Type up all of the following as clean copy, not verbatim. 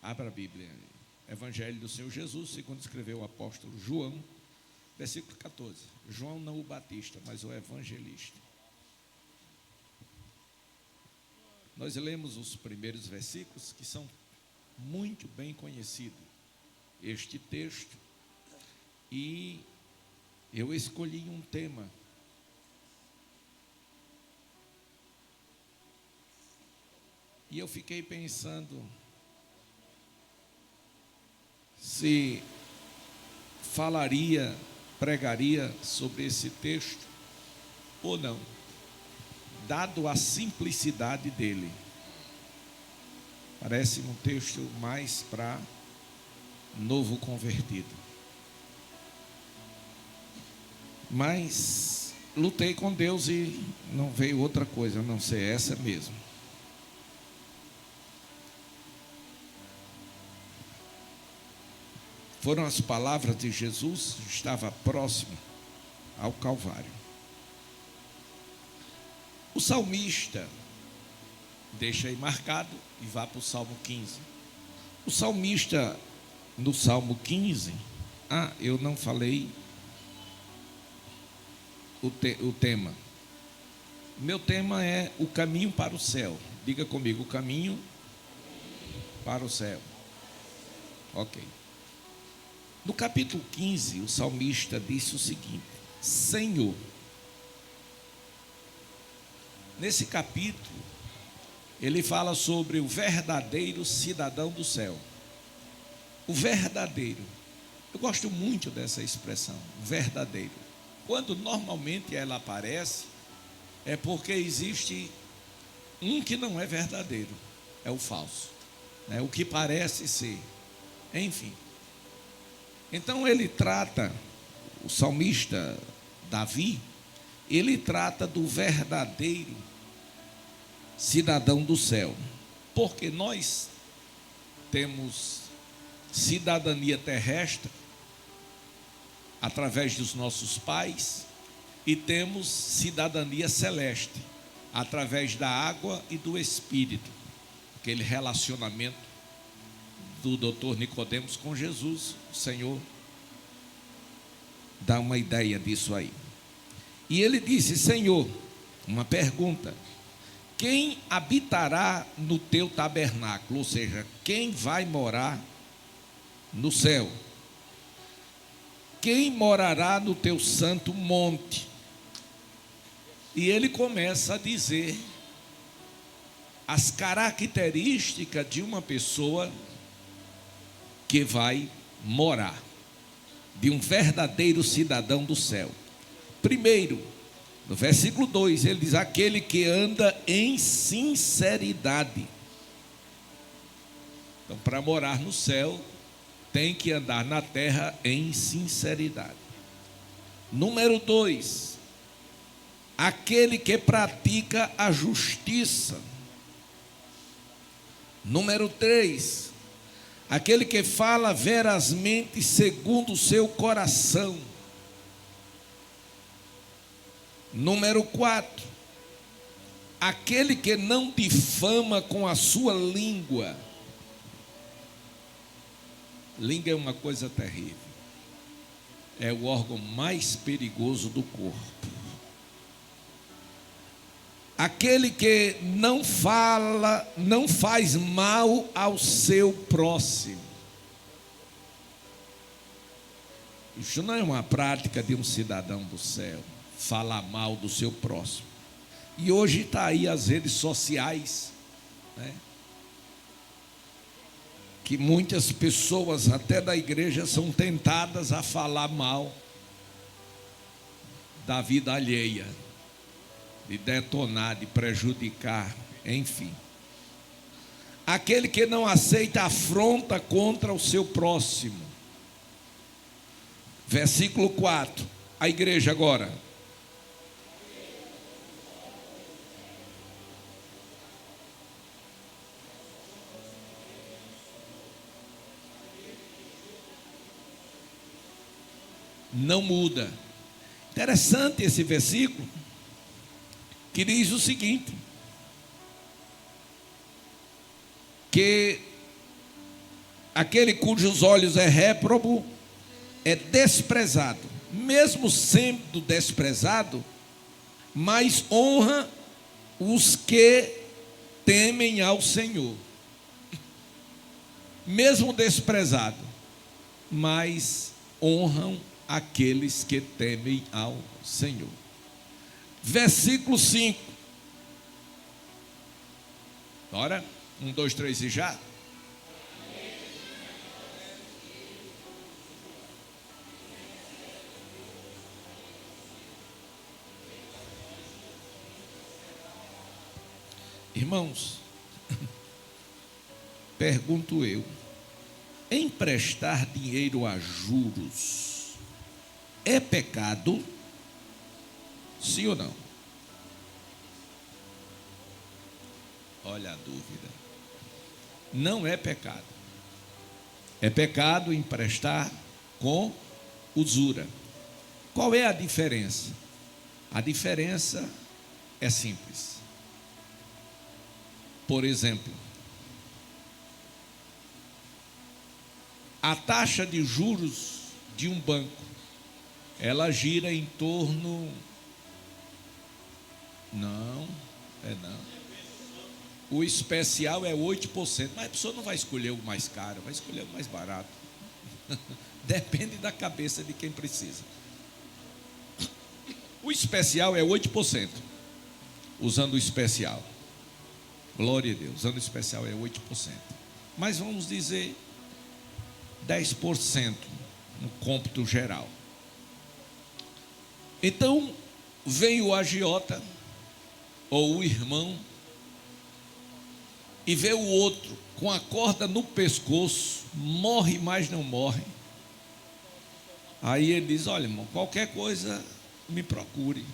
Abra a Bíblia. Evangelho do Senhor Jesus, segundo escreveu o apóstolo João, versículo 14. João não o Batista, mas o evangelista. Nós lemos os primeiros versículos que são muito bem conhecidos. Este texto, e eu escolhi um tema. E eu fiquei pensando se pregaria sobre esse texto ou não, dado a simplicidade dele. Parece um texto mais para novo convertido. Mas lutei com Deus e não veio outra coisa, a não ser essa mesmo. Foram as palavras de Jesus, estava próximo ao Calvário. O salmista, deixa aí marcado e vá para o Salmo 15. O salmista, no Salmo 15, eu não falei o tema. Meu tema é o caminho para o céu. Diga comigo, o caminho para o céu. Ok. No capítulo 15, o salmista disse o seguinte: Senhor. Nesse capítulo, ele fala sobre o verdadeiro cidadão do céu. O verdadeiro. Eu gosto muito dessa expressão, verdadeiro. Quando normalmente ela aparece, é porque existe um que não é verdadeiro, é o falso, né? O que parece ser, enfim. Então ele trata, o salmista Davi, ele trata do verdadeiro cidadão do céu, porque nós temos cidadania terrestre através dos nossos pais e temos cidadania celeste através da água e do Espírito, aquele relacionamento do doutor Nicodemos com Jesus. O Senhor dá uma ideia disso aí. E ele disse: Senhor, uma pergunta: quem habitará no teu tabernáculo? Ou seja, quem vai morar no céu? Quem morará no teu santo monte? E ele começa a dizer as características de uma pessoa que vai morar, de um verdadeiro cidadão do céu. Primeiro, no versículo 2, ele diz: aquele que anda em sinceridade. Então, para morar no céu, tem que andar na terra em sinceridade. Número 2, aquele que pratica a justiça. Número 3, aquele que fala verazmente segundo o seu coração. Número 4, aquele que não difama com a sua língua. Língua é uma coisa terrível. É o órgão mais perigoso do corpo. Aquele que não fala, não faz mal ao seu próximo. Isso não é uma prática de um cidadão do céu, falar mal do seu próximo. E hoje está aí as redes sociais, né? Que muitas pessoas, até da igreja, são tentadas a falar mal da vida alheia, de detonar, de prejudicar, enfim. Aquele que não aceita afronta contra o seu próximo. Versículo 4, a igreja agora. Não muda. Interessante esse versículo, que diz o seguinte: que aquele cujos olhos é réprobo é desprezado, mesmo sendo desprezado, mas honra os que temem ao Senhor. Mesmo desprezado, mas honram aqueles que temem ao Senhor. Versículo 5. Bora? 1, 2, 3 e já. Irmãos, pergunto eu, emprestar dinheiro a juros é pecado? Sim ou não? Olha a dúvida. Não é pecado. É pecado emprestar com usura. Qual é a diferença? A diferença é simples. Por exemplo, a taxa de juros de um banco, ela gira em torno... Não. O especial é 8%, mas a pessoa não vai escolher o mais caro, vai escolher o mais barato. Depende da cabeça de quem precisa. O especial é 8%, usando o especial. Glória a Deus, usando o especial é 8%. Mas vamos dizer 10% no cômputo geral. Então, vem o agiota, ou o irmão, e vê o outro com a corda no pescoço, morre, mas não morre. Aí ele diz: olha, irmão, qualquer coisa me procure.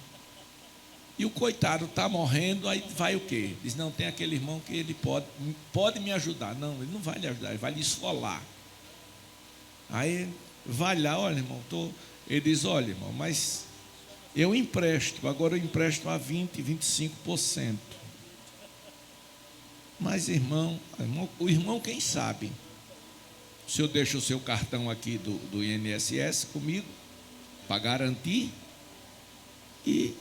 E o coitado está morrendo, aí vai o quê? Diz: não, tem aquele irmão que ele pode me ajudar. Não, ele não vai lhe ajudar, ele vai lhe esfolar. Aí vai lá: olha, irmão, ele diz: olha, irmão, mas eu empresto, agora eu empresto a 20%, 25%. Mas o irmão quem sabe? O senhor deixa o seu cartão aqui do INSS comigo, para garantir, e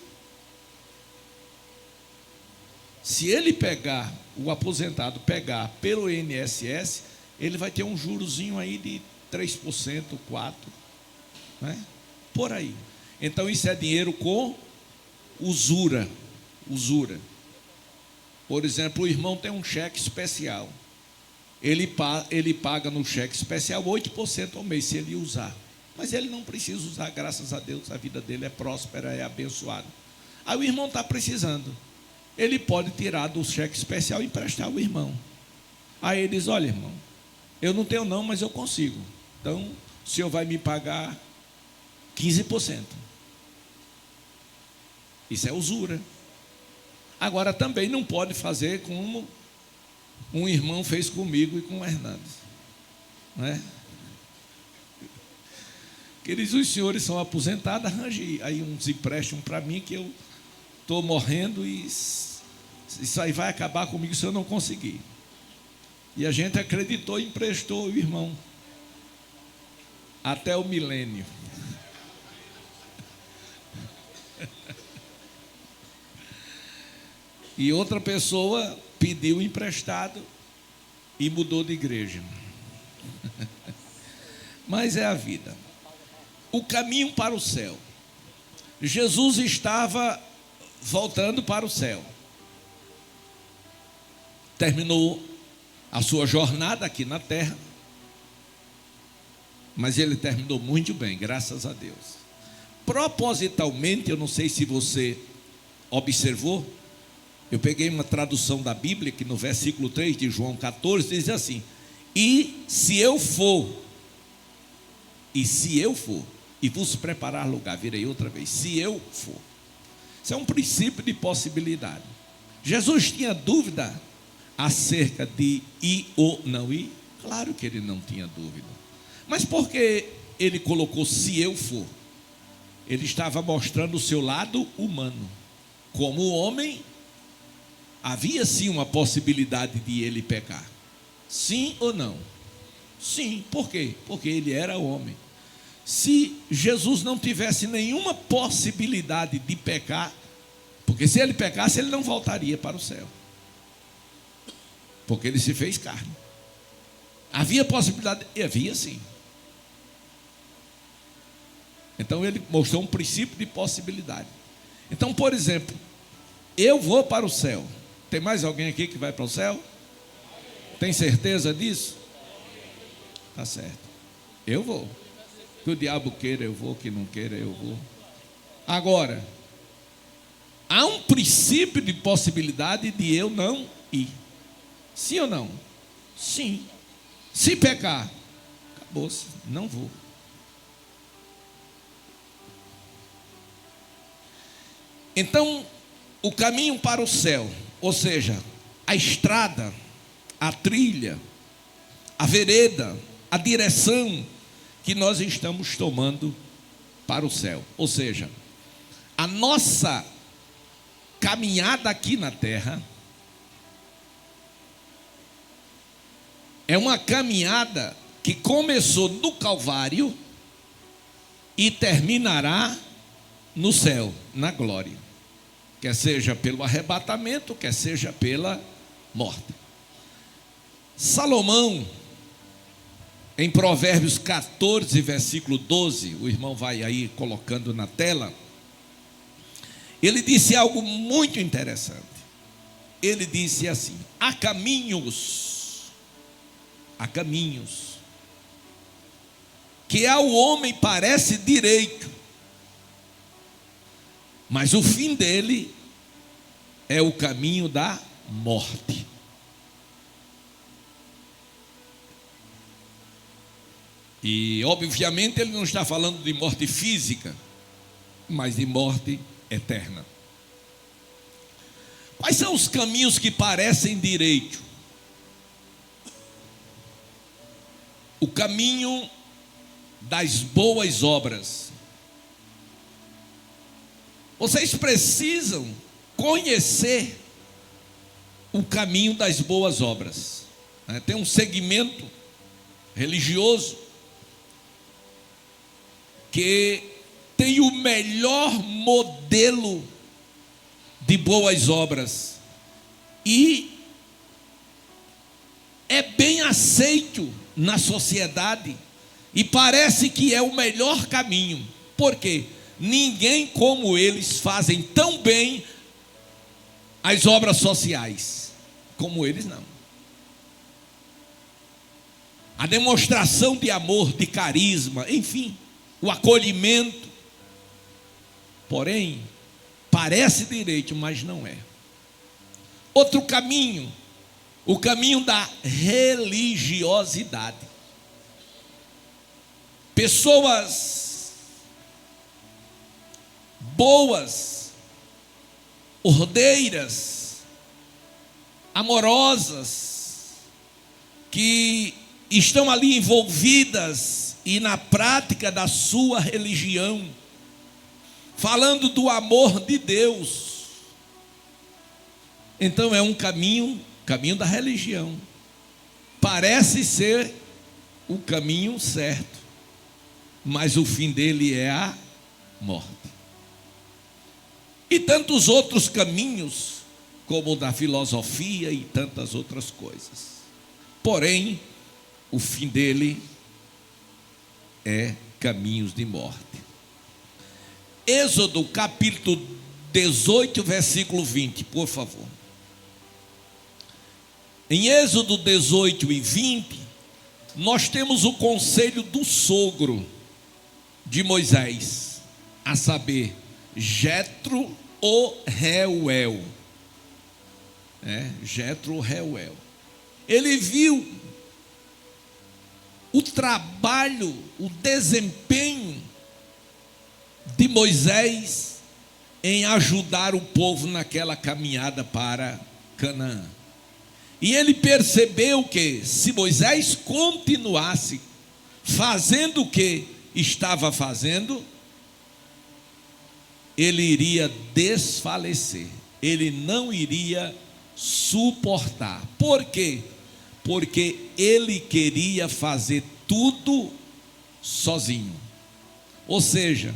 se ele pegar, o aposentado pegar pelo INSS, ele vai ter um jurozinho aí de 3%, 4%, né? Por aí. Então isso é dinheiro com usura. Por exemplo, o irmão tem um cheque especial. Ele paga no cheque especial 8% ao mês, se ele usar. Mas ele não precisa usar, graças a Deus, a vida dele é próspera, é abençoada. Aí o irmão está precisando. Ele pode tirar do cheque especial e emprestar ao irmão. Aí ele diz: olha, irmão, eu não tenho não, mas eu consigo. Então, o senhor vai me pagar 15%. Isso é usura. Agora também não pode fazer como um irmão fez comigo e com o Hernandes, não é? Queridos, os senhores são aposentados, arranje aí uns empréstimos para mim, que eu estou morrendo e isso aí vai acabar comigo se eu não conseguir. E a gente acreditou e emprestou o irmão até o milênio. E outra pessoa pediu emprestado e mudou de igreja. Mas é a vida. O caminho para o céu. Jesus estava voltando para o céu. Terminou a sua jornada aqui na terra. Mas ele terminou muito bem, graças a Deus. Propositalmente, eu não sei se você observou, eu peguei uma tradução da Bíblia, que no versículo 3 de João 14, diz assim: e se eu for, e vos preparar lugar, virei outra vez, se eu for. Isso é um princípio de possibilidade. Jesus tinha dúvida acerca de ir ou não ir? Claro que ele não tinha dúvida. Mas por que ele colocou se eu for? Ele estava mostrando o seu lado humano. Como homem, havia sim uma possibilidade de ele pecar. Sim ou não? Sim, por quê? Porque ele era homem. Se Jesus não tivesse nenhuma possibilidade de pecar, porque se ele pecasse, ele não voltaria para o céu, porque ele se fez carne. Havia possibilidade? Havia sim. Então ele mostrou um princípio de possibilidade. Então, por exemplo, eu vou para o céu. Tem mais alguém aqui que vai para o céu? Tem certeza disso? Tá certo. Eu vou. Que o diabo queira eu vou, que não queira eu vou. Agora, há um princípio de possibilidade de eu não ir. Sim ou não? Sim. Se pecar, acabou-se, não vou. Então, o caminho para o céu, ou seja, a estrada, a trilha, a vereda, a direção que nós estamos tomando para o céu. Ou seja, a nossa caminhada aqui na terra é uma caminhada que começou no Calvário e terminará no céu, na glória. Quer seja pelo arrebatamento, quer seja pela morte. Salomão, em Provérbios 14, versículo 12, o irmão vai aí colocando na tela, ele disse algo muito interessante. Ele disse assim: há caminhos que ao homem parece direito, mas o fim dele é o caminho da morte. E obviamente ele não está falando de morte física, mas de morte eterna. Quais são os caminhos que parecem direito? O caminho das boas obras. Vocês precisam conhecer o caminho das boas obras. Tem um segmento religioso que tem o melhor modelo de boas obras e é bem aceito na sociedade e parece que é o melhor caminho. Por quê? Ninguém como eles fazem tão bem as obras sociais como eles não. A demonstração de amor, de carisma, enfim, o acolhimento. Porém, parece direito, mas não é. Outro caminho, o caminho da religiosidade. Pessoas boas, ordeiras, amorosas, que estão ali envolvidas e na prática da sua religião, falando do amor de Deus. Então é um caminho da religião. Parece ser o caminho certo, mas o fim dele é a morte. E tantos outros caminhos, como o da filosofia e tantas outras coisas. Porém, o fim dele é caminhos de morte. Êxodo capítulo 18, versículo 20, por favor. Em Êxodo 18 e 20, nós temos o conselho do sogro de Moisés, a saber, Jetro o Reuel. Jetro o Reuel. Ele viu o trabalho, o desempenho de Moisés em ajudar o povo naquela caminhada para Canaã. E ele percebeu que se Moisés continuasse fazendo o que estava fazendo, ele iria desfalecer, ele não iria suportar. Por quê? porque ele queria fazer tudo sozinho. Ou seja,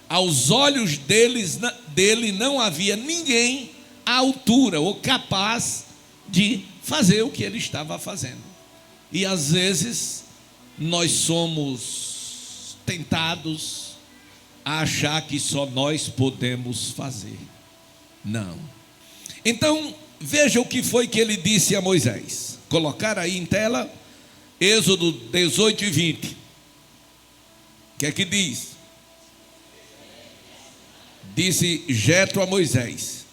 aos olhos dele não havia ninguém à altura ou capaz de fazer o que ele estava fazendo. E às vezes nós somos tentados a achar que só nós podemos fazer. Não. Então, veja o que foi que ele disse a Moisés. Colocar aí em tela, Êxodo 18 e 20. O que é que diz? Disse Jetro a Moisés: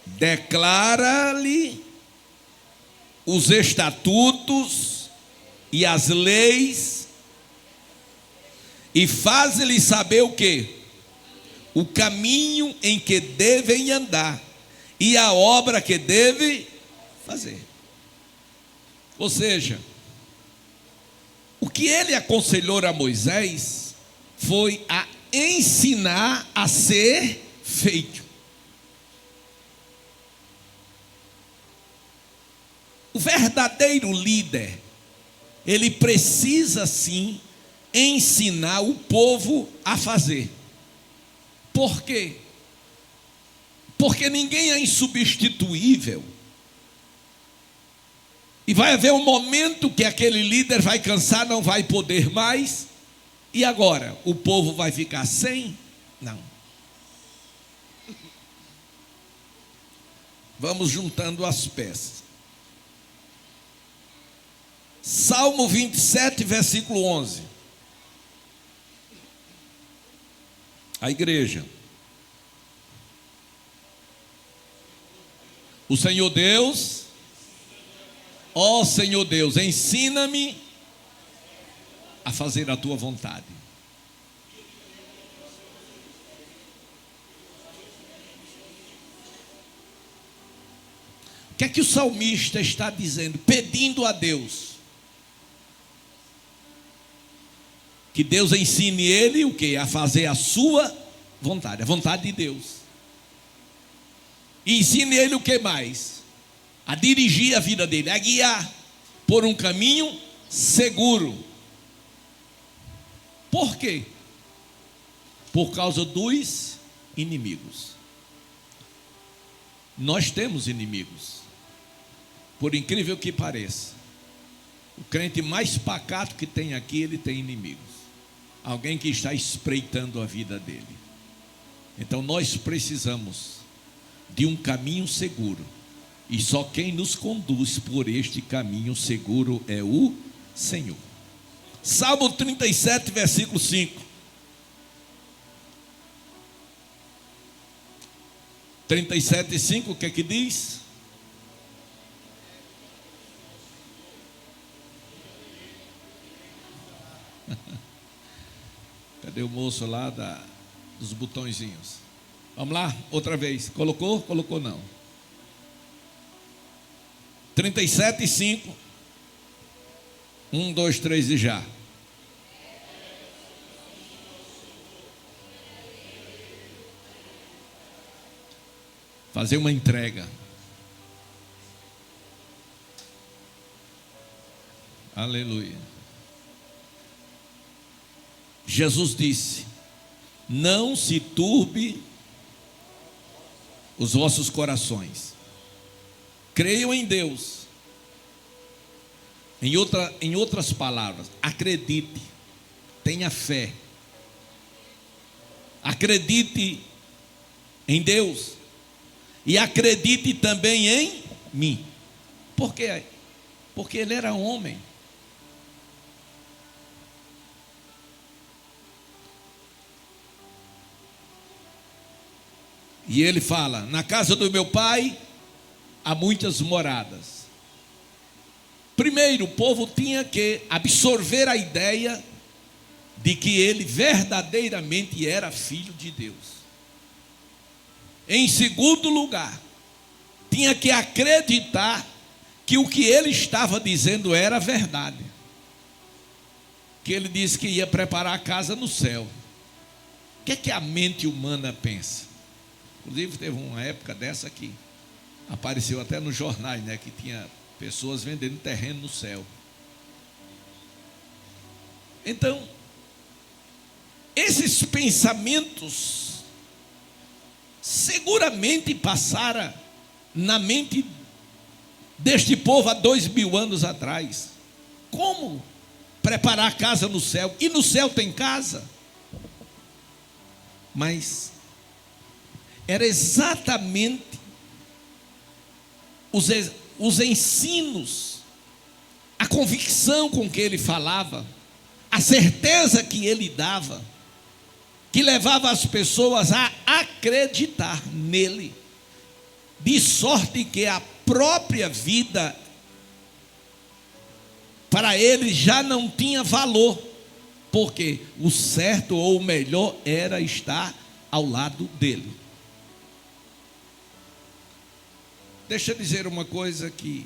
declara-lhe os estatutos e as leis, e faz-lhe saber o quê? O caminho em que devem andar, e a obra que deve fazer. Ou seja, o que ele aconselhou a Moisés foi a ensinar a ser feito. O verdadeiro líder, ele precisa sim ensinar o povo a fazer. Por quê? Porque ninguém é insubstituível. E vai haver um momento que aquele líder vai cansar, não vai poder mais. E agora? O povo vai ficar sem? Não. Vamos juntando as peças. Salmo 27, versículo 11. A igreja. O Senhor Deus, ó Senhor Deus, ensina-me a fazer a tua vontade. O que é que o salmista está dizendo? Pedindo a Deus que Deus ensine ele o quê? A fazer a sua vontade, a vontade de Deus. E ensine ele o que mais? A dirigir a vida dele, a guiar por um caminho seguro. Por quê? Por causa dos inimigos. Nós temos inimigos. Por incrível que pareça, o crente mais pacato que tem aqui, ele tem inimigos. Alguém que está espreitando a vida dele. Então nós precisamos de um caminho seguro. E só quem nos conduz por este caminho seguro é o Senhor. Salmo 37, versículo 5. 37, 5, o que é que diz? Cadê o moço lá dos botõezinhos? Vamos lá, outra vez. Colocou? Colocou não. 37, 5. 1, 2, 3 e já. Fazer uma entrega. Aleluia. Jesus disse: não se turbe os vossos corações. Creiam em Deus. Em outras palavras, acredite, tenha fé. Acredite em Deus. E acredite também em mim. Por quê? Porque ele era homem. E ele fala: na casa do meu pai há muitas moradas. Primeiro, o povo tinha que absorver a ideia de que ele verdadeiramente era filho de Deus. Em segundo lugar, tinha que acreditar que o que ele estava dizendo era verdade. Que ele disse que ia preparar a casa no céu. O que é que a mente humana pensa? Inclusive teve uma época dessa que apareceu até nos jornais, né, que tinha Pessoas vendendo terreno no céu. Então, esses pensamentos seguramente passaram na mente deste povo há 2000 anos atrás. Como preparar casa no céu? E no céu tem casa. Mas era exatamente os ensinos, a convicção com que ele falava, a certeza que ele dava, que levava as pessoas a acreditar nele, de sorte que a própria vida para ele já não tinha valor, porque o certo ou o melhor era estar ao lado dele. Deixa eu dizer uma coisa que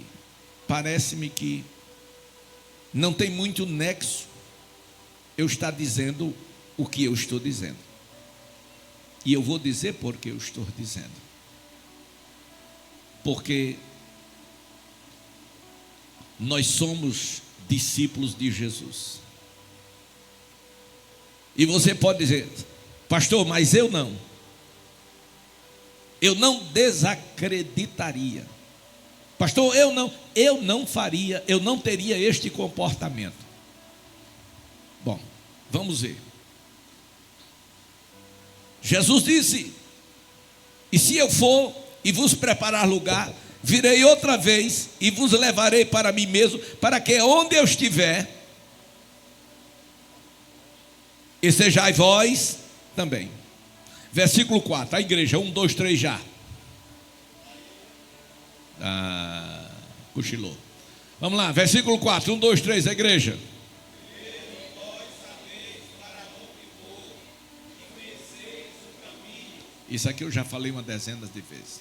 parece-me que não tem muito nexo eu estar dizendo o que eu estou dizendo. E eu vou dizer por que eu estou dizendo. Porque nós somos discípulos de Jesus. E você pode dizer: pastor, mas eu não. Eu não desacreditaria. Pastor, eu não faria, eu não teria este comportamento. Bom, vamos ver. Jesus disse: e se eu for e vos preparar lugar, virei outra vez e vos levarei para mim mesmo, para que onde eu estiver, estejais vós também. Versículo 4, a igreja, 1, 2, 3 já. Cochilou. Vamos lá, versículo 4, 1, 2, 3, a igreja. Isso aqui eu já falei uma dezena de vezes.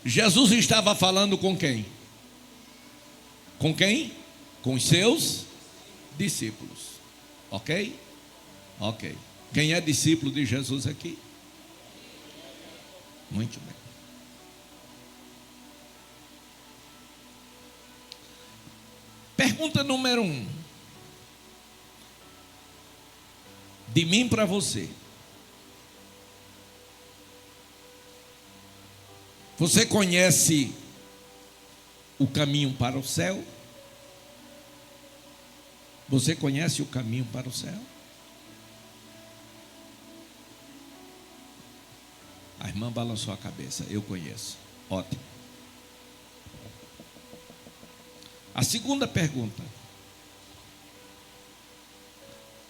Jesus estava falando com quem? Com quem? Com os seus discípulos. Ok? Ok. Quem é discípulo de Jesus aqui? Muito bem. Pergunta número 1. De mim para você. Você conhece o caminho para o céu? Você conhece o caminho para o céu? A irmã balançou a cabeça. Eu conheço. Ótimo. A segunda pergunta.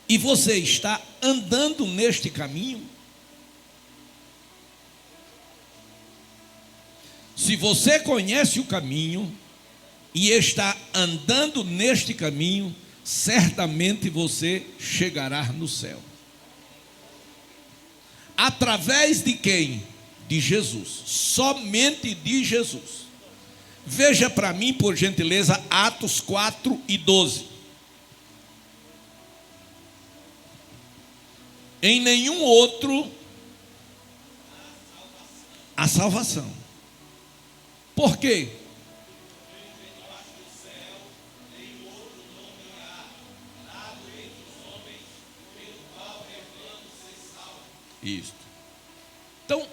E você está andando neste caminho? Se você conhece o caminho e está andando neste caminho, certamente você chegará no céu. Através de quem? De Jesus. Somente de Jesus. Veja para mim, por gentileza, Atos 4 e 12. Em nenhum outro a salvação. Por quê? Isso. Então,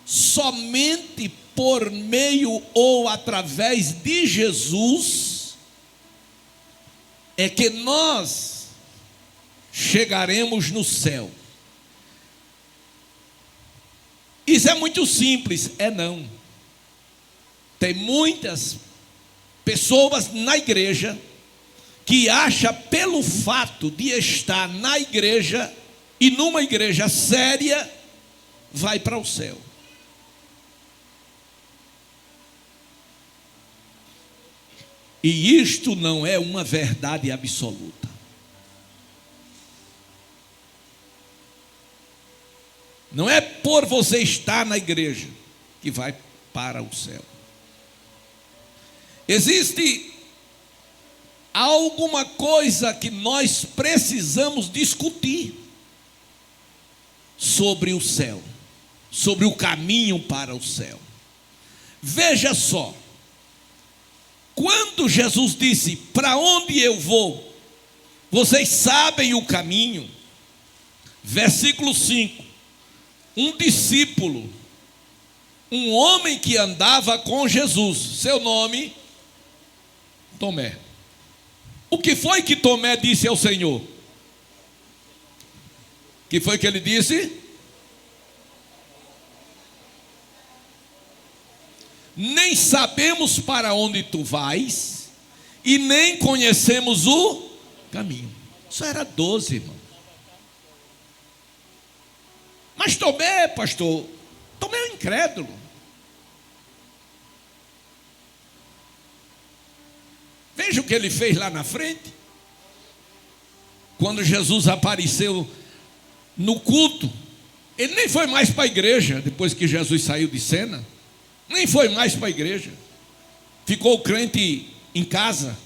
somente por meio ou através de Jesus é que nós chegaremos no céu. Isso é muito simples. É não. Tem muitas pessoas na igreja que acha pelo fato de estar na igreja e numa igreja séria, vai para o céu. E isto não é uma verdade absoluta. Não é por você estar na igreja que vai para o céu. Existe alguma coisa que nós precisamos discutir sobre o céu, sobre o caminho para o céu. Veja só, quando Jesus disse: para onde eu vou, vocês sabem o caminho. Versículo 5: um discípulo, um homem que andava com Jesus, seu nome, Tomé. O que foi que Tomé disse ao Senhor? O que foi que ele disse? Nem sabemos para onde tu vais, e nem conhecemos o caminho. Isso era 12, irmão. Mas Tomé, pastor, Tomé é um incrédulo. Veja o que ele fez lá na frente. Quando Jesus apareceu no culto, ele nem foi mais para a igreja, depois que Jesus saiu de cena. Nem foi mais para a igreja. Ficou crente em casa,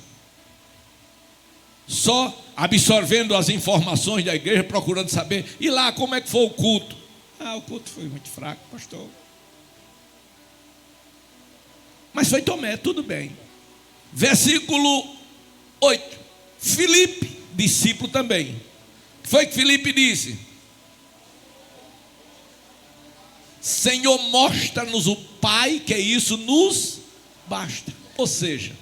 só absorvendo as informações da igreja, procurando saber. E lá, como é que foi o culto? O culto foi muito fraco, pastor. Mas foi Tomé, tudo bem. Versículo 8. Filipe, discípulo também. O que foi que Filipe disse? Senhor, mostra-nos o Pai, que isso nos basta. Ou seja,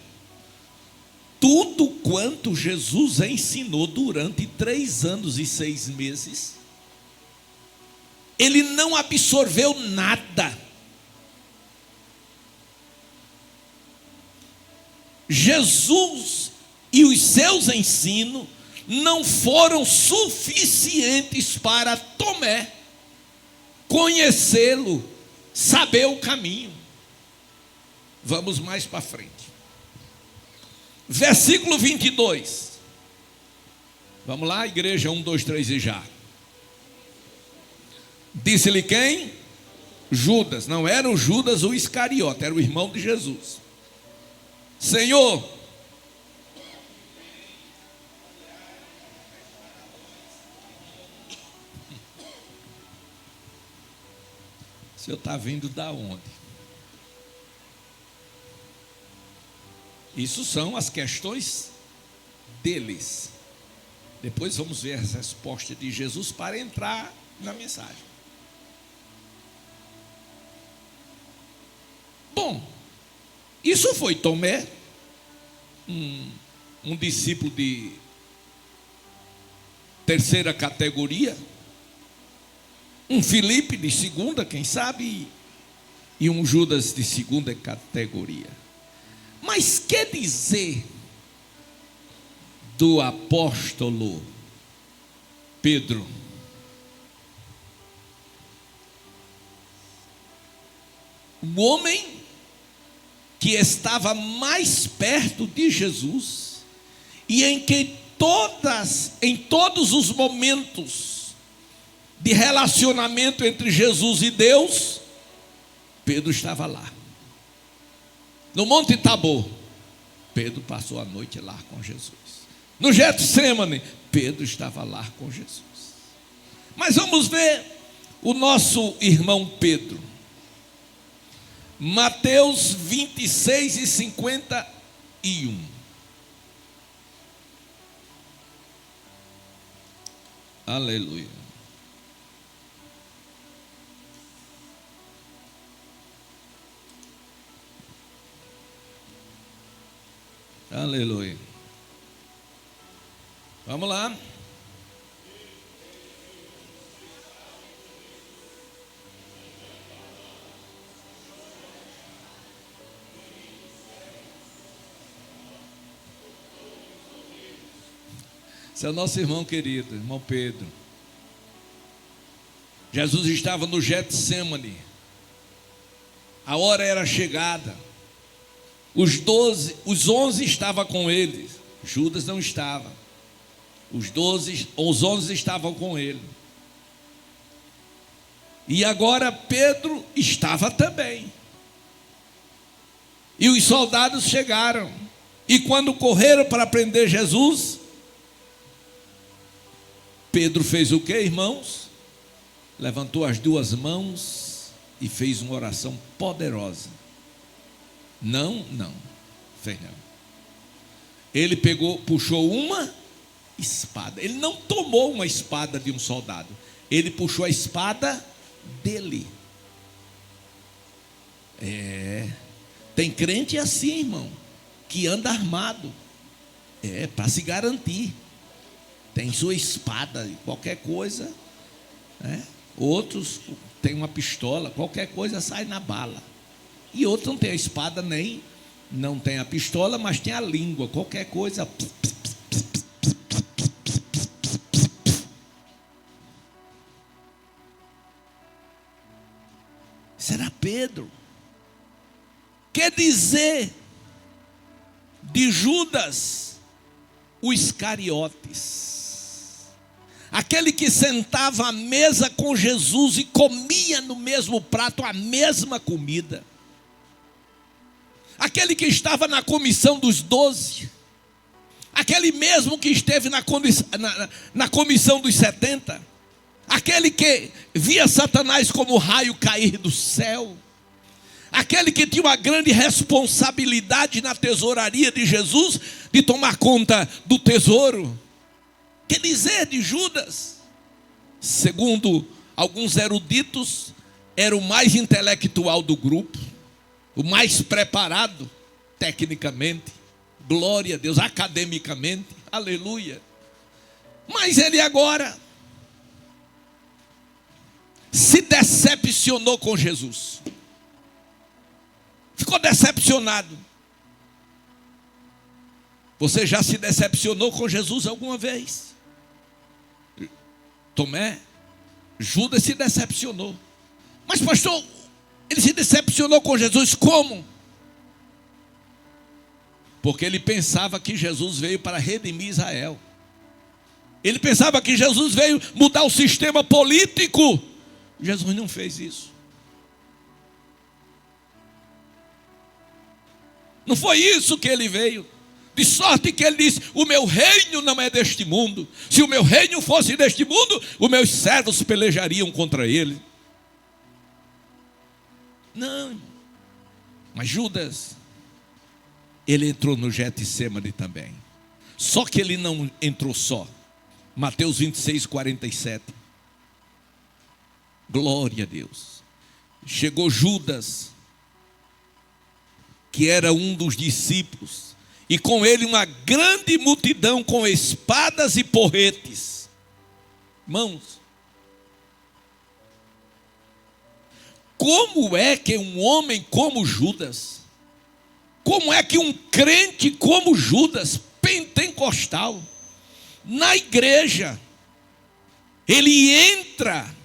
tudo quanto Jesus ensinou durante 3 anos e 6 meses, ele não absorveu nada. Jesus e os seus ensinos não foram suficientes para Tomé conhecê-lo, saber o caminho. Vamos mais para frente. Versículo 22. Vamos lá, igreja, 1, 2, 3 e já. Disse-lhe quem? Judas. Não era o Judas o Iscariote, era o irmão de Jesus. Senhor, o Senhor está vindo da onde? Isso são as questões deles. Depois vamos ver as respostas de Jesus para entrar na mensagem. Bom, isso foi Tomé, um discípulo de terceira categoria, um Filipe de segunda, quem sabe, e um Judas de segunda categoria. Mas que dizer do apóstolo Pedro? O homem que estava mais perto de Jesus e em todos os momentos de relacionamento entre Jesus e Deus, Pedro estava lá. No Monte Tabor, Pedro passou a noite lá com Jesus. No Getsêmani, Pedro estava lá com Jesus. Mas vamos ver o nosso irmão Pedro. Mateus 26 e 51. Aleluia. Aleluia. Vamos lá. Esse é o nosso irmão querido, irmão Pedro. Jesus estava no Getsêmani. A hora era chegada. Os 11 estavam com ele. Judas não estava. Os 11 estavam com ele. E agora Pedro estava também. E os soldados chegaram. E quando correram para prender Jesus, Pedro fez o que, irmãos? Levantou as 2 mãos e fez uma oração poderosa. Não, fez não. Ele puxou uma espada. Ele não tomou uma espada de um soldado. Ele puxou a espada dele. Tem crente assim, irmão, que anda armado. Para se garantir. Tem sua espada, qualquer coisa. Outros têm uma pistola, qualquer coisa sai na bala. E outros não tem a espada, nem não tem a pistola, mas tem a língua, qualquer coisa. Será Pedro? Quer dizer de Judas, o Iscariotes, aquele que sentava à mesa com Jesus e comia no mesmo prato a mesma comida, aquele que estava na comissão dos 12, aquele mesmo que esteve na comissão dos 70, aquele que via Satanás como raio cair do céu, aquele que tinha uma grande responsabilidade na tesouraria de Jesus, de tomar conta do tesouro. Quer dizer de Judas, segundo alguns eruditos, era o mais intelectual do grupo, o mais preparado tecnicamente, glória a Deus, academicamente, aleluia. Mas ele agora se decepcionou com Jesus. Ficou decepcionado. Você já se decepcionou com Jesus alguma vez? Tomé, Judas se decepcionou. Mas pastor, ele se decepcionou com Jesus como? Porque ele pensava que Jesus veio para redimir Israel. Ele pensava que Jesus veio mudar o sistema político. Jesus não fez isso. Não foi isso que ele veio. De sorte que ele disse: o meu reino não é deste mundo. Se o meu reino fosse deste mundo, os meus servos pelejariam contra ele. Não. Mas Judas, ele entrou no Getsêmani também. Só que ele não entrou só. Mateus 26, 47. Glória a Deus. Chegou Judas, que era um dos discípulos, e com ele uma grande multidão com espadas e porretes. Irmãos, como é que um homem como Judas, como é que um crente como Judas, pentecostal, na igreja, ele entra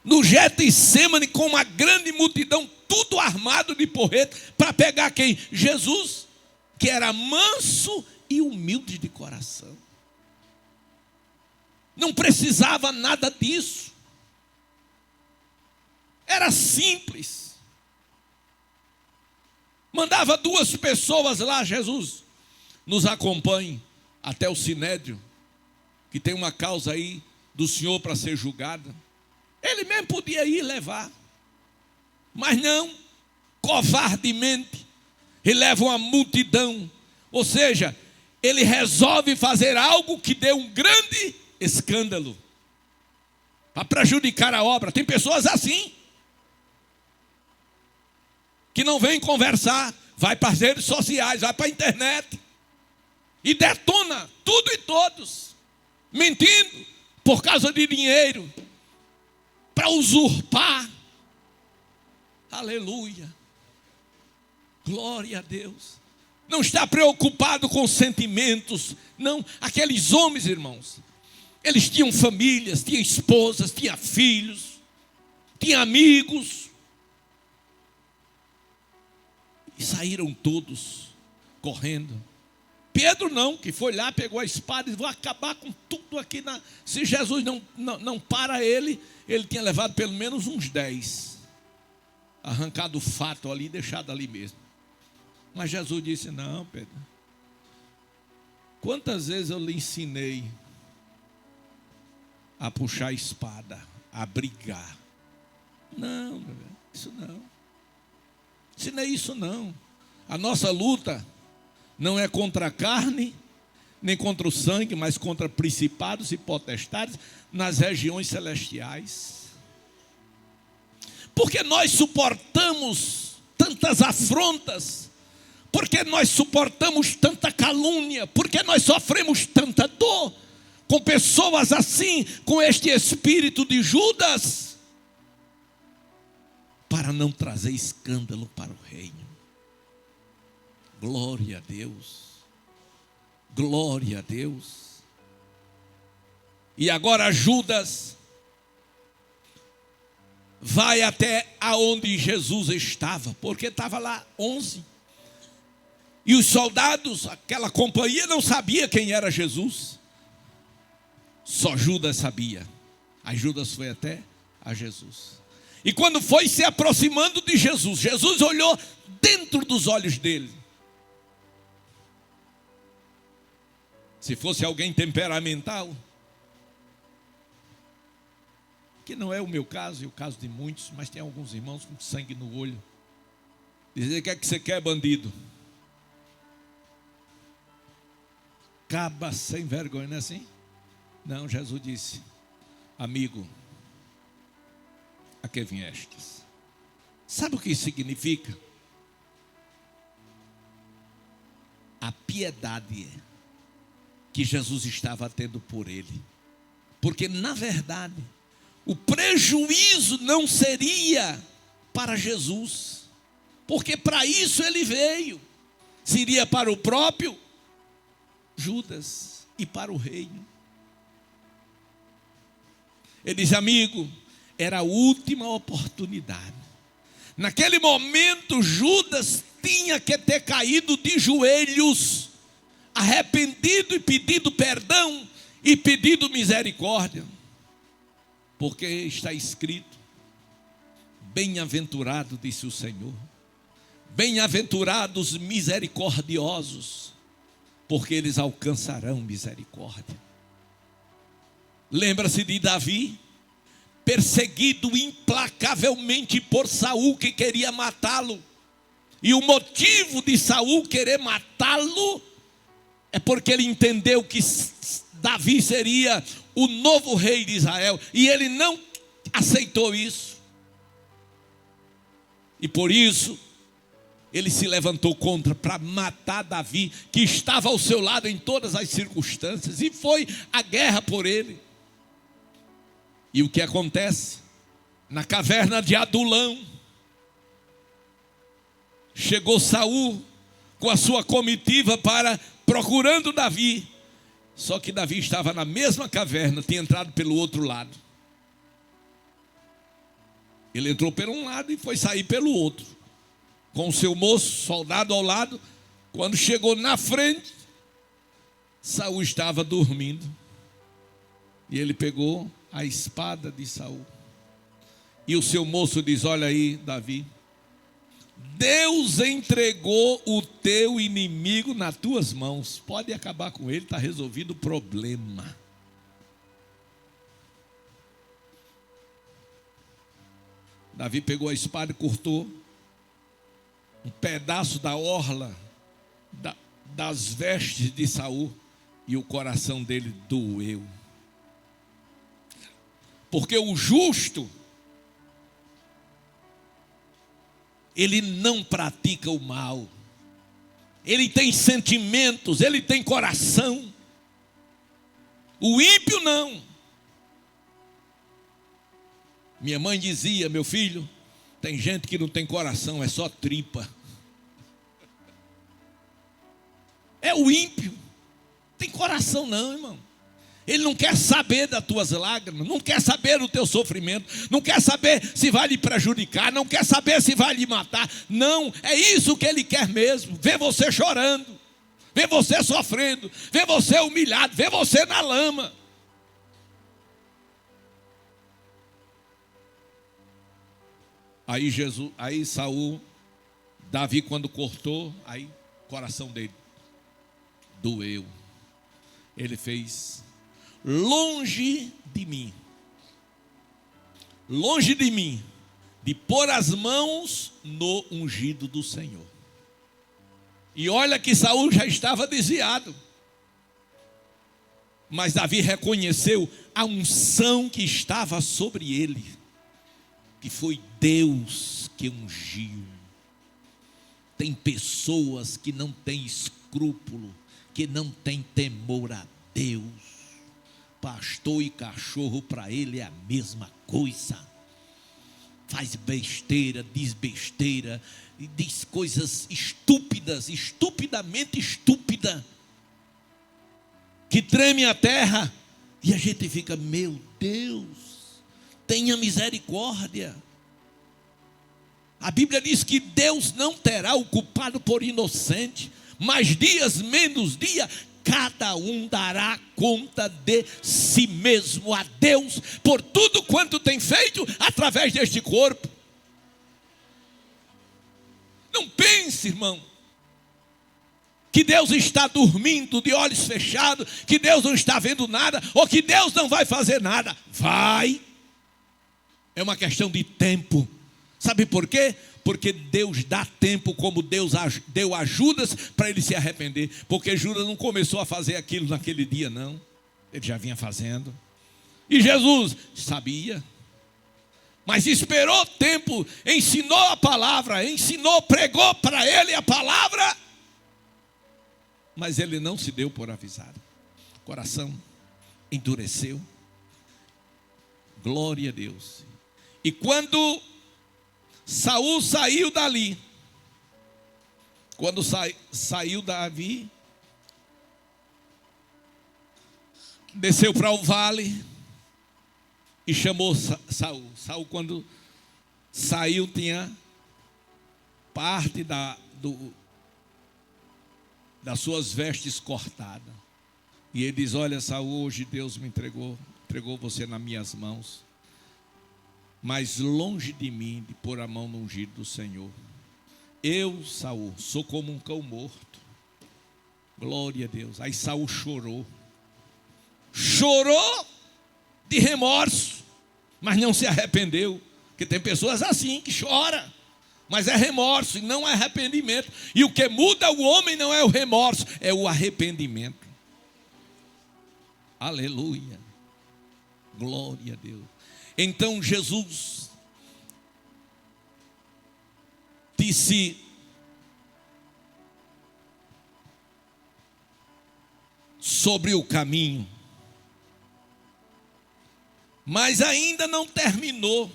no Getsêmani com uma grande multidão, tudo armado de porrete, para pegar quem? Jesus, que era manso e humilde de coração. Não precisava nada disso. Era simples. Mandava 2 pessoas lá: Jesus, nos acompanhe até o Sinédrio, que tem uma causa aí do Senhor para ser julgada. Ele mesmo podia ir levar. Mas não, covardemente, ele leva uma multidão. Ou seja, ele resolve fazer algo que deu um grande escândalo, para prejudicar a obra. Tem pessoas assim, que não vêm conversar, vai para as redes sociais, vai para a internet, e detona tudo e todos, mentindo, por causa de dinheiro, para usurpar. Aleluia, glória a Deus. Não está preocupado com sentimentos. Não, aqueles homens, irmãos, eles tinham famílias, tinham esposas, tinham filhos, tinham amigos, e saíram todos correndo. Pedro não, que foi lá, pegou a espada e disse: vou acabar com tudo aqui. Se Jesus não para ele tinha levado pelo menos uns 10. Arrancado o fato ali e deixado ali mesmo. Mas Jesus disse: não, Pedro, quantas vezes eu lhe ensinei a puxar a espada, a brigar? Não, meu irmão, isso não. Isso não é isso não. A nossa luta não é contra a carne, nem contra o sangue, mas contra principados e potestades nas regiões celestiais. Porque nós suportamos tantas afrontas, porque nós suportamos tanta calúnia, porque nós sofremos tanta dor com pessoas assim, com este espírito de Judas, para não trazer escândalo para o reino. Glória a Deus. Glória a Deus. E agora Judas vai até aonde Jesus estava, porque estava lá 11. E os soldados, aquela companhia, não sabia quem era Jesus. Só Judas sabia. Aí Judas foi até a Jesus. E quando foi se aproximando de Jesus, Jesus olhou dentro dos olhos dele. Se fosse alguém temperamental, que não é o meu caso e o caso de muitos, mas tem alguns irmãos com sangue no olho, dizer: o que é que você quer, bandido? Caba sem vergonha, não é assim? Não, Jesus disse: amigo, a que viestes? Sabe o que isso significa? A piedade que Jesus estava tendo por ele. Porque na verdade o prejuízo não seria para Jesus, porque para isso ele veio. Seria para o próprio Judas e para o reino. Ele diz: amigo, era a última oportunidade. Naquele momento Judas tinha que ter caído de joelhos, arrependido e pedido perdão e pedido misericórdia. Porque está escrito: bem-aventurado, disse o Senhor, bem-aventurados misericordiosos, porque eles alcançarão misericórdia. Lembra-se de Davi, perseguido implacavelmente por Saul, que queria matá-lo. E o motivo de Saul querer matá-lo é porque ele entendeu que Davi seria o novo rei de Israel, e ele não aceitou isso. E por isso ele se levantou contra, para matar Davi, que estava ao seu lado em todas as circunstâncias, e foi a guerra por ele. E o que acontece? Na caverna de Adulão, chegou Saul com a sua comitiva procurando Davi. Só que Davi estava na mesma caverna, tinha entrado pelo outro lado. Ele entrou por um lado e foi sair pelo outro, com o seu moço, soldado ao lado. Quando chegou na frente, Saul estava dormindo. E ele pegou a espada de Saul. E o seu moço diz: olha aí, Davi, Deus entregou o teu inimigo nas tuas mãos. Pode acabar com ele, está resolvido o problema. Davi pegou a espada e cortou um pedaço da orla das vestes de Saul, e o coração dele doeu. Porque o justo, ele não pratica o mal, ele tem sentimentos, ele tem coração. O ímpio não. Minha mãe dizia: meu filho, tem gente que não tem coração, é só tripa. É o ímpio, tem coração não, irmão. Ele não quer saber das tuas lágrimas, não quer saber do teu sofrimento, não quer saber se vai lhe prejudicar, não quer saber se vai lhe matar. Não, é isso que ele quer mesmo: ver você chorando, ver você sofrendo, ver você humilhado, ver você na lama. Aí Saul, Davi quando cortou, aí o coração dele doeu. Ele fez: longe de mim de pôr as mãos no ungido do Senhor. E olha que Saul já estava desviado. Mas Davi reconheceu a unção que estava sobre ele, que foi Deus que ungiu. Tem pessoas que não têm escrúpulo, que não têm temor a Deus. Pastor e cachorro para ele é a mesma coisa. Faz besteira, diz coisas estúpidas, estupidamente estúpida, que treme a terra, e a gente fica, meu Deus, tenha misericórdia. A Bíblia diz que Deus não terá o culpado por inocente, mas dias menos dia, cada um dará conta de si mesmo a Deus, por tudo quanto tem feito através deste corpo. Não pense, irmão, que Deus está dormindo de olhos fechados, que Deus não está vendo nada, ou que Deus não vai fazer nada. Vai. É uma questão de tempo. Sabe por quê? Porque Deus dá tempo, como Deus deu a Judas para ele se arrepender. Porque Judas não começou a fazer aquilo naquele dia, não. Ele já vinha fazendo. E Jesus sabia. Mas esperou tempo, ensinou a palavra, pregou para ele a palavra. Mas ele não se deu por avisado. O coração endureceu. Glória a Deus. E quando Saul saiu dali, quando saiu Davi, desceu para o vale e chamou Saul. Saul, quando saiu, tinha parte das suas vestes cortada. E ele diz: olha, Saul, hoje Deus me entregou você nas minhas mãos. Mas longe de mim de pôr a mão no ungido do Senhor. Eu, Saul, sou como um cão morto. Glória a Deus. Aí Saul chorou. Chorou de remorso, mas não se arrependeu. Porque tem pessoas assim que choram, mas é remorso e não é arrependimento. E o que muda o homem não é o remorso, é o arrependimento. Aleluia. Glória a Deus. Então Jesus disse: sobre o caminho. Mas ainda não terminou.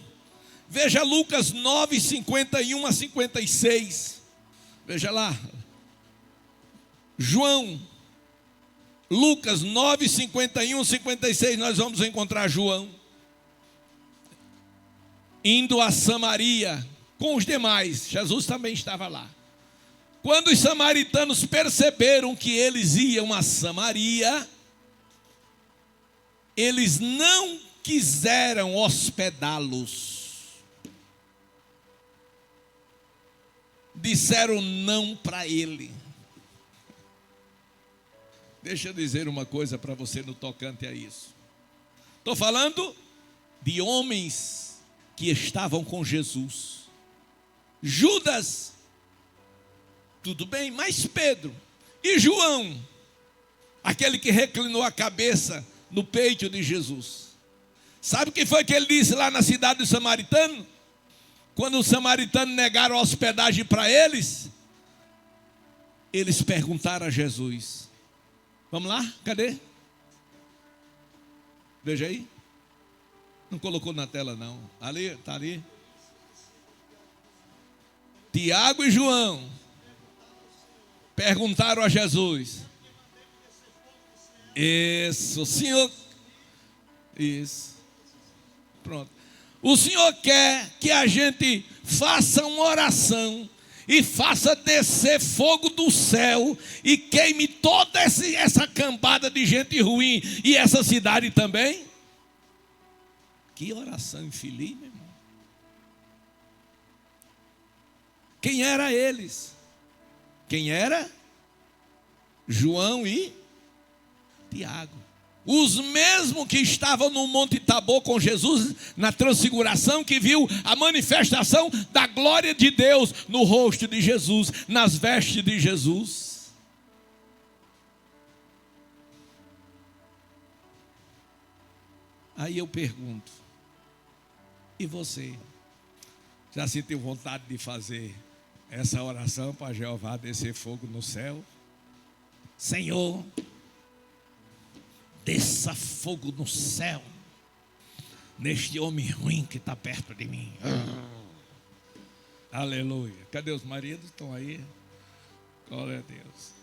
Veja Lucas 9, 51 a 56. Veja lá. Lucas 9, 51 a 56. Nós vamos encontrar João indo a Samaria com os demais. Jesus também estava lá. Quando os samaritanos perceberam que eles iam a Samaria, eles não quiseram hospedá-los. Disseram não para ele. Deixa eu dizer uma coisa para você no tocante a isso. Estou falando de homens que estavam com Jesus. Judas, tudo bem, mas Pedro e João, aquele que reclinou a cabeça no peito de Jesus. Sabe o que foi que ele disse lá na cidade dos samaritanos? Quando os samaritanos negaram a hospedagem para eles, eles perguntaram a Jesus. Vamos lá? Cadê? Veja aí. Não colocou na tela não. Ali, está ali. Tiago e João perguntaram a Jesus. Isso, o Senhor. Isso. Pronto. O Senhor quer que a gente faça uma oração e faça descer fogo do céu e queime toda essa cambada de gente ruim e essa cidade também? Que oração infeliz, meu irmão. Quem era eles? Quem era? João e Tiago. Os mesmos que estavam no Monte Tabor com Jesus, na transfiguração, que viu a manifestação da glória de Deus no rosto de Jesus, nas vestes de Jesus. Aí eu pergunto, e você? Já sentiu vontade de fazer essa oração para Jeová descer fogo no céu? Senhor, desça fogo no céu neste homem ruim que está perto de mim. Aleluia. Cadê os maridos? Estão aí? Glória a Deus.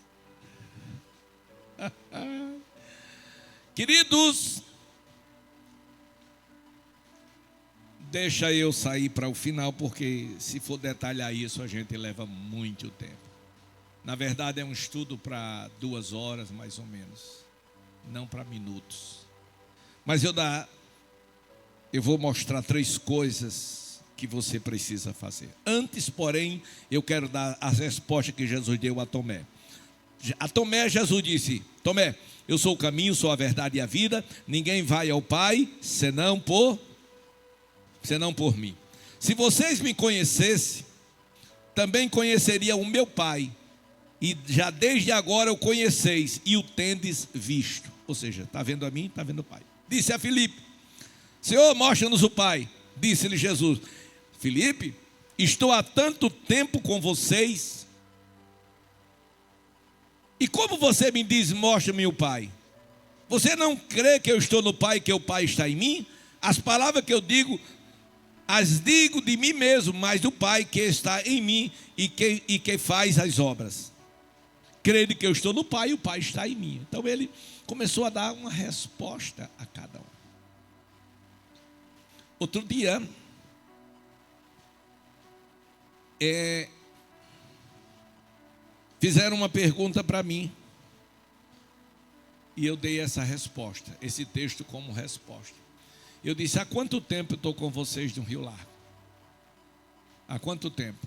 Queridos, deixa eu sair para o final, porque se for detalhar isso a gente leva muito tempo. Na verdade é um estudo para 2 horas mais ou menos, não para minutos. Mas eu vou mostrar 3 coisas que você precisa fazer. Antes, porém, eu quero dar as respostas que Jesus deu a Tomé. A Tomé, Jesus disse: Tomé, eu sou o caminho, sou a verdade e a vida. Ninguém vai ao Pai senão por mim. Se vocês me conhecessem, também conheceriam o meu Pai. E já desde agora o conheceis e o tendes visto. Ou seja, está vendo a mim, está vendo o Pai. Disse a Filipe: Senhor, mostra-nos o Pai. Disse-lhe Jesus: Filipe, estou há tanto tempo com vocês, e como você me diz, mostra-me o Pai? Você não crê que eu estou no Pai e que o Pai está em mim? As palavras que eu digo, as digo de mim mesmo, mas do Pai que está em mim e que faz as obras. Crede que eu estou no Pai e o Pai está em mim. Então ele começou a dar uma resposta a cada um. Outro dia, fizeram uma pergunta para mim e eu dei essa resposta, esse texto como resposta. Eu disse: há quanto tempo eu estou com vocês no Rio Largo? Há quanto tempo?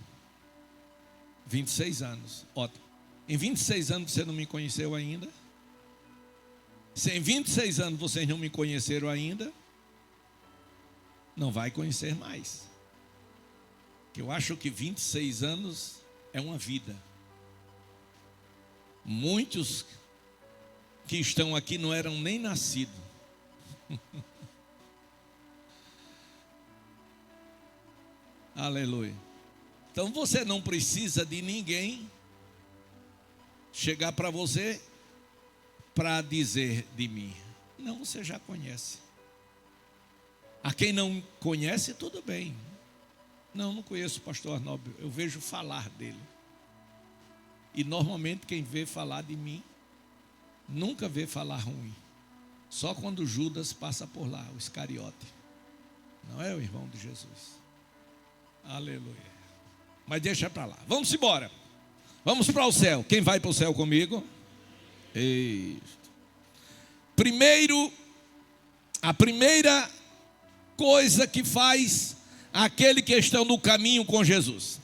26 anos. Ótimo. Em 26 anos você não me conheceu ainda? Se em 26 anos vocês não me conheceram ainda, não vai conhecer mais. Que eu acho que 26 anos é uma vida. Muitos que estão aqui não eram nem nascidos. Aleluia. Então você não precisa de ninguém chegar para você para dizer de mim. Não, você já conhece. A quem não conhece, tudo bem. Não conheço o pastor Arnaldo, eu vejo falar dele. E normalmente quem vê falar de mim, nunca vê falar ruim. Só quando Judas passa por lá, o Iscariote. Não é o irmão de Jesus. Aleluia. Mas deixa para lá. Vamos embora. Vamos para o céu. Quem vai para o céu comigo? Isso. Primeiro, a primeira coisa que faz aquele que está no caminho com Jesus.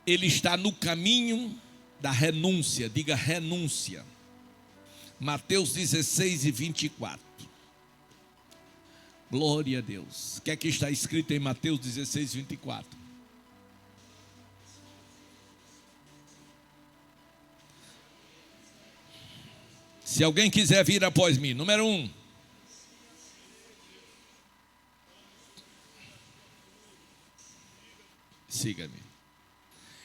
Ele está no caminho da renúncia. Diga renúncia. Mateus 16 e 24. Glória a Deus. O que é que está escrito em Mateus 16, 24? Se alguém quiser vir após mim, número 1. Siga-me.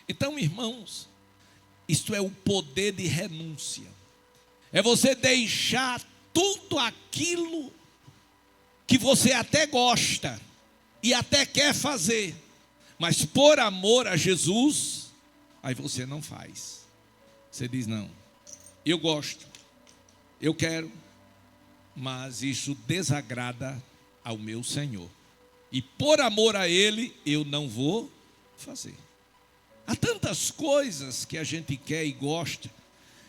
Então, irmãos, isto é o poder de renúncia. É você deixar tudo aquilo que você até gosta e até quer fazer, mas por amor a Jesus, aí você não faz. Você diz: não, eu gosto, eu quero, mas isso desagrada ao meu Senhor, e por amor a Ele eu não vou fazer. Há tantas coisas que a gente quer e gosta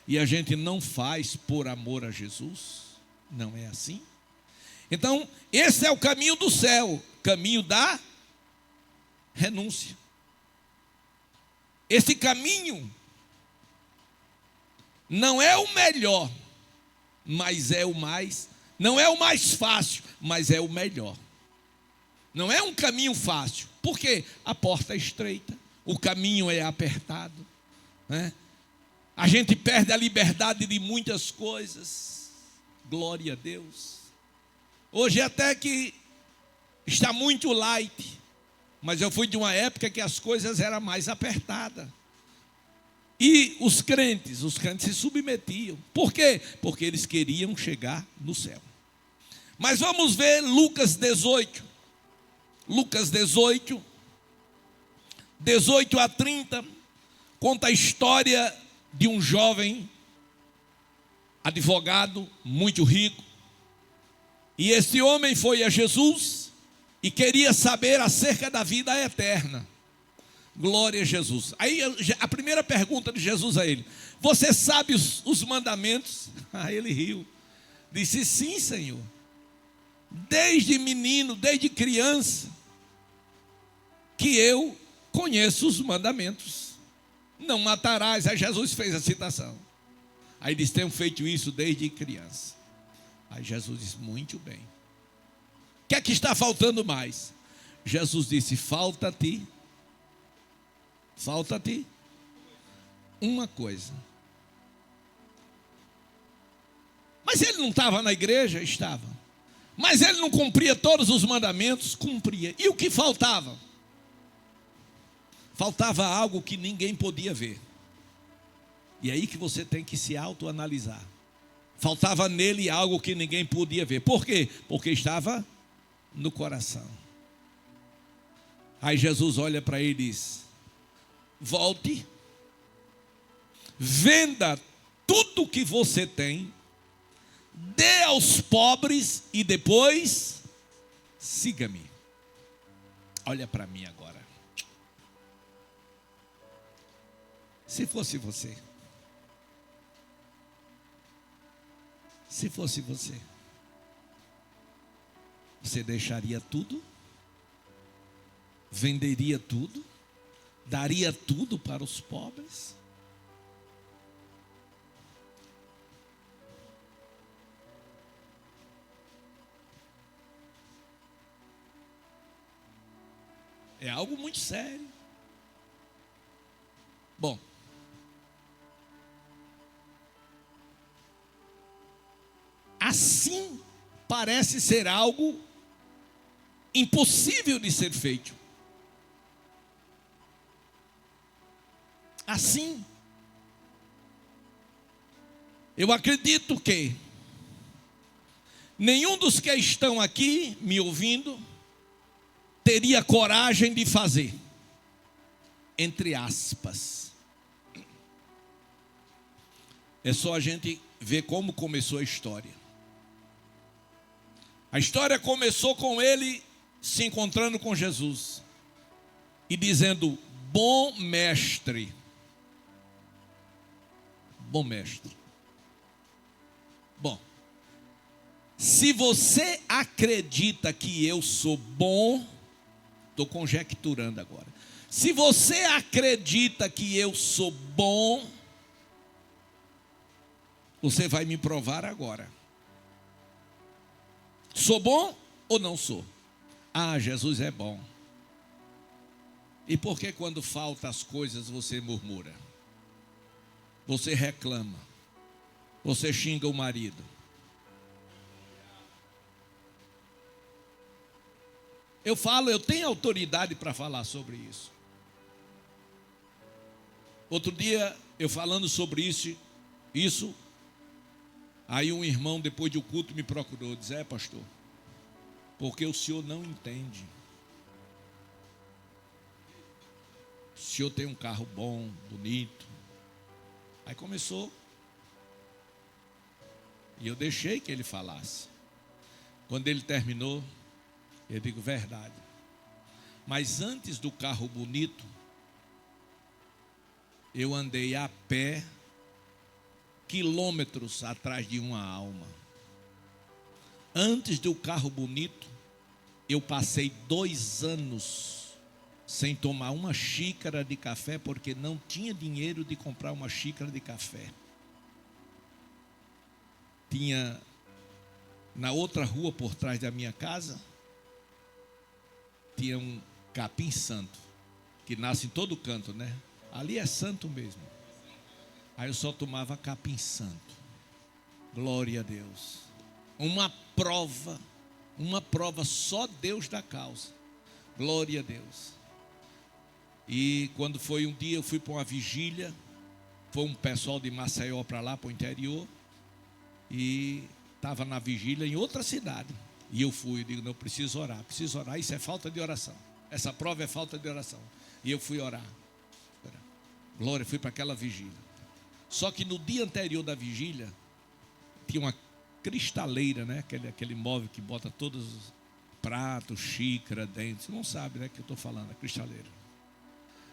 e a gente não faz por amor a Jesus. Não é assim? Então, esse é o caminho do céu, caminho da renúncia. Esse caminho não é o melhor, mas é o mais, não é o mais fácil, mas é o melhor. Não é um caminho fácil, porque a porta é estreita, o caminho é apertado, né? A gente perde a liberdade de muitas coisas. Glória a Deus. Hoje até que está muito light, mas eu fui de uma época que as coisas eram mais apertadas. E os crentes se submetiam. Por quê? Porque eles queriam chegar no céu. Mas vamos ver Lucas 18. Lucas 18, 18 a 30, conta a história de um jovem advogado muito rico. E esse homem foi a Jesus e queria saber acerca da vida eterna. Glória a Jesus. Aí a primeira pergunta de Jesus a ele: você sabe os mandamentos? Aí ele riu. Disse: sim, Senhor. Desde menino, desde criança, que eu conheço os mandamentos. Não matarás. Aí Jesus fez a citação. Aí eles tenho feito isso desde criança. Aí Jesus disse: muito bem. O que é que está faltando mais? Jesus disse: falta-te uma coisa. Mas ele não estava na igreja? Estava. Mas ele não cumpria todos os mandamentos? Cumpria. E o que faltava? Faltava algo que ninguém podia ver. E é aí que você tem que se autoanalisar. Faltava nele algo que ninguém podia ver. Por quê? Porque estava no coração. Aí Jesus olha para ele e diz: volte, venda tudo que você tem, dê aos pobres e depois siga-me. Olha para mim agora. Se fosse você, você deixaria tudo? Venderia tudo? Daria tudo para os pobres? É algo muito sério. Bom, assim parece ser algo impossível de ser feito. Assim, eu acredito que nenhum dos que estão aqui me ouvindo teria coragem de fazer, entre aspas. É só a gente ver como começou a história. A história começou com ele se encontrando com Jesus e dizendo: bom mestre. Bom mestre. Bom, se você acredita que eu sou bom, estou conjecturando agora. Se você acredita que eu sou bom, você vai me provar agora. Sou bom ou não sou? Ah, Jesus é bom. E por que quando faltam as coisas você murmura? Você reclama. Você xinga o marido. Eu tenho autoridade para falar sobre isso. Outro dia, eu falando sobre isso, aí um irmão, depois do culto, me procurou, disse: pastor, porque o senhor não entende. O senhor tem um carro bom, bonito. Aí começou, e eu deixei que ele falasse. Quando ele terminou, eu digo: verdade. Mas antes do carro bonito, eu andei a pé quilômetros atrás de uma alma. Antes do carro bonito, eu passei 2 anos sem tomar uma xícara de café, porque não tinha dinheiro de comprar uma xícara de café. tinha na outra rua por trás da minha casa, tinha um capim santo, que nasce em todo canto, né? Ali é santo mesmo. Aí eu só tomava capim santo. Glória a Deus. Uma prova só Deus dá causa. Glória a Deus. E quando foi um dia, eu fui para uma vigília. Foi um pessoal de Maceió para lá, para o interior. E estava na vigília em outra cidade. E eu fui, eu digo, não, preciso orar. Isso é falta de oração. Essa prova é falta de oração. E eu fui orar. Glória, fui para aquela vigília. Só que no dia anterior da vigília, tinha uma cristaleira, né? Aquele móvel que bota todos os pratos, xícara, dentes. Você não sabe, né, que eu estou falando, a cristaleira.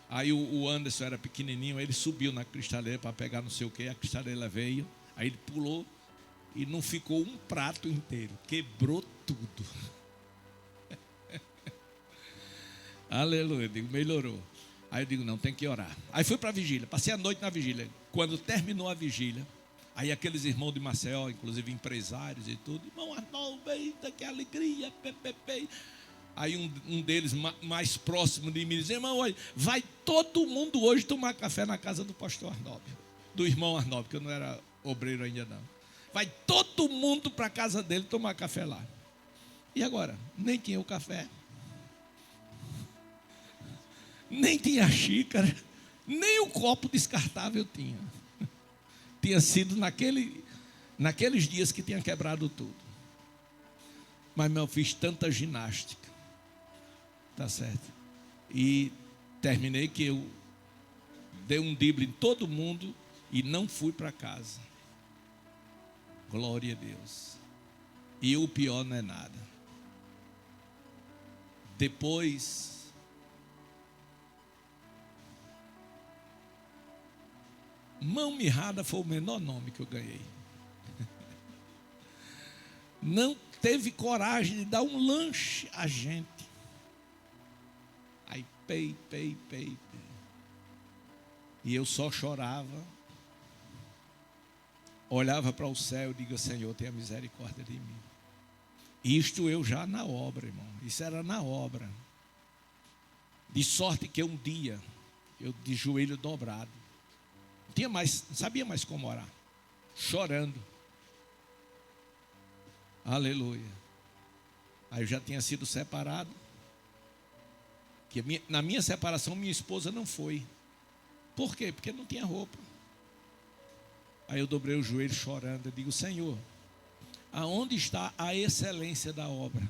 Aí o Anderson era pequenininho, ele subiu na cristaleira para pegar não sei o que, a cristaleira veio, aí ele pulou e não ficou um prato inteiro, quebrou tudo. Aleluia, eu digo, melhorou. Aí eu digo, não, tem que orar. Aí fui para a vigília, passei a noite na vigília. Quando terminou a vigília, aí aqueles irmãos de Maceió, inclusive empresários e tudo, irmão Arnaldo, eita, que alegria, pepepe. Aí um deles, mais próximo de mim, dizia, irmão, olha, vai todo mundo hoje tomar café na casa do pastor Arnaldo, do irmão Arnaldo, que eu não era obreiro ainda não. Vai todo mundo para a casa dele tomar café lá. E agora? Nem tinha o café, nem tinha a xícara, nem o copo descartável tinha. Tinha sido naqueles dias que tinha quebrado tudo. Mas eu fiz tanta ginástica, tá certo? E terminei que eu dei um drible em todo mundo e não fui para casa. Glória a Deus. E o pior não é nada. Depois, mão mirrada foi o menor nome que eu ganhei. Não teve coragem de dar um lanche a gente. Aí pei. E eu só chorava. Olhava para o céu e digo, Senhor, tenha misericórdia de mim. Isto eu já na obra, irmão. Isso era na obra. De sorte que um dia, eu de joelho dobrado, não sabia mais como orar, chorando. Aleluia. Aí eu já tinha sido separado. Na minha separação, minha esposa não foi. Por quê? Porque não tinha roupa. Aí eu dobrei o joelho chorando. Eu digo, Senhor, aonde está a excelência da obra?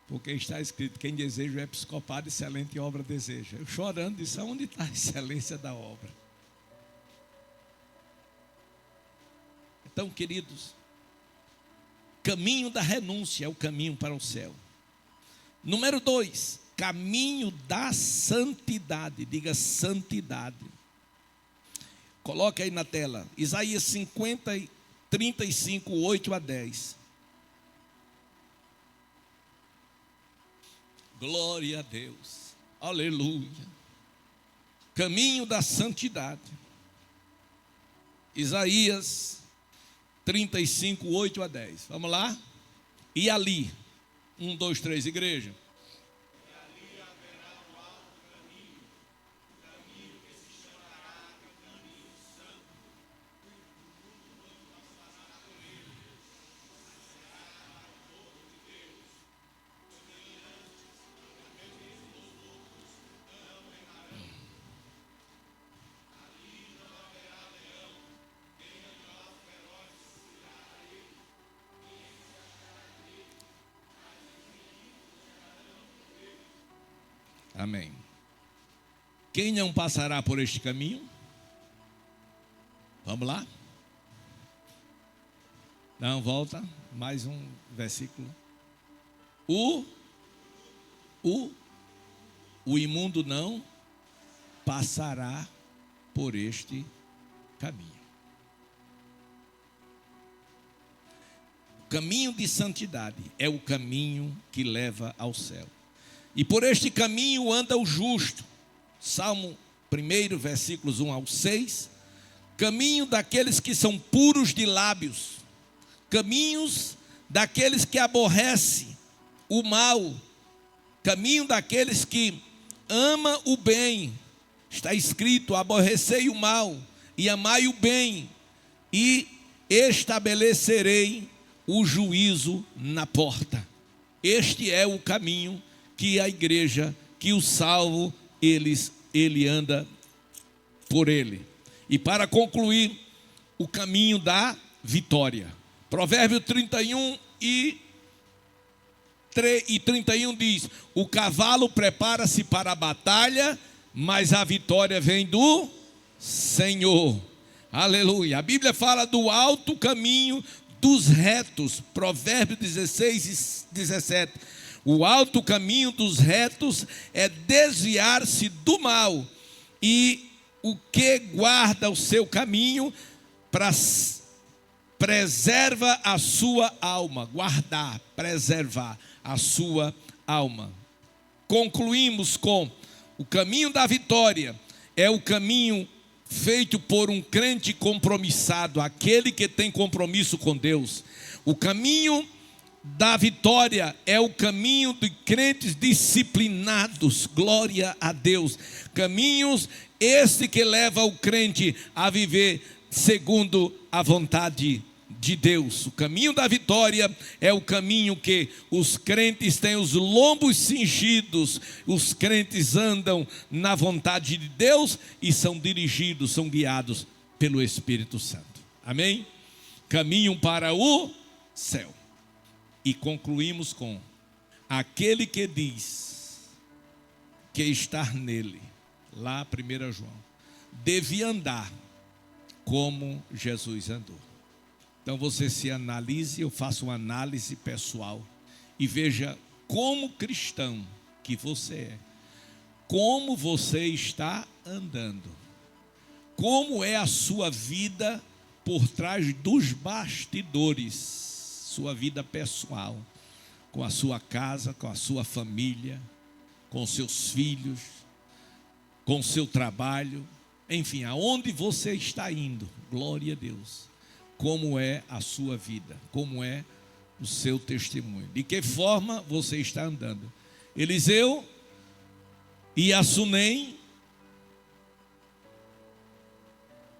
Porque está escrito, quem deseja o episcopado, excelente obra deseja. Eu chorando, disse, aonde está a excelência da obra? Então, queridos, caminho da renúncia é o caminho para o céu. Número 2, caminho da santidade. Diga santidade. Coloca aí na tela, Isaías 50, 35, 8 a 10. Glória a Deus, aleluia. Caminho da santidade. Isaías 35, 8 a 10. Vamos lá? E ali, 1, 2, 3, igreja. Amém. Quem não passará por este caminho? Vamos lá? Não, volta. Mais um versículo. O imundo não passará por este caminho. O caminho de santidade é o caminho que leva ao céu. E por este caminho anda o justo. Salmo 1, versículos 1 ao 6. Caminho daqueles que são puros de lábios. caminhos daqueles que aborrecem o mal, caminho daqueles que ama o bem. Está escrito: aborrecei o mal e amai o bem, e estabelecerei o juízo na porta. Este é o caminho que a igreja, que o salvo, ele anda por ele. E para concluir, o caminho da vitória. Provérbio 31 e 31 diz: o cavalo prepara-se para a batalha, mas a vitória vem do Senhor. Aleluia. A Bíblia fala do alto caminho dos retos. Provérbio 16 e 17. O alto caminho dos retos é desviar-se do mal, e o que guarda o seu caminho preserva a sua alma. Guardar, preservar a sua alma. Concluímos com: o caminho da vitória é o caminho feito por um crente compromissado, aquele que tem compromisso com Deus. O caminho da vitória é o caminho de crentes disciplinados, glória a Deus. Caminhos esse que leva o crente a viver segundo a vontade de Deus. O caminho da vitória é o caminho que os crentes têm os lombos cingidos, os crentes andam na vontade de Deus e são dirigidos, são guiados pelo Espírito Santo. Amém? Caminham para o céu. E concluímos com: aquele que diz que estar nele, lá 1 João, devia andar como Jesus andou. Então você se analise, eu faço uma análise pessoal e veja como cristão que você é, como você está andando, como é a sua vida por trás dos bastidores, sua vida pessoal, com a sua casa, com a sua família, com seus filhos, com o seu trabalho, enfim, aonde você está indo, glória a Deus. Como é a sua vida, como é o seu testemunho, de que forma você está andando. Eliseu e Sunem,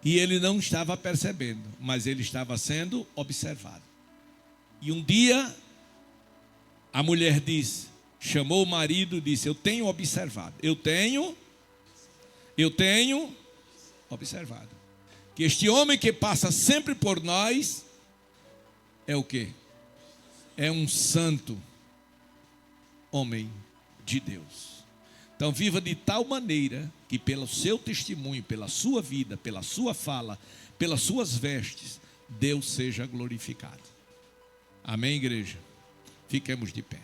e ele não estava percebendo, mas ele estava sendo observado. E um dia a mulher disse, chamou o marido e disse: eu tenho observado, eu tenho observado que este homem que passa sempre por nós é o quê? É um santo homem de Deus. Então viva de tal maneira que pelo seu testemunho, pela sua vida, pela sua fala, pelas suas vestes, Deus seja glorificado. Amém, igreja? Fiquemos de pé.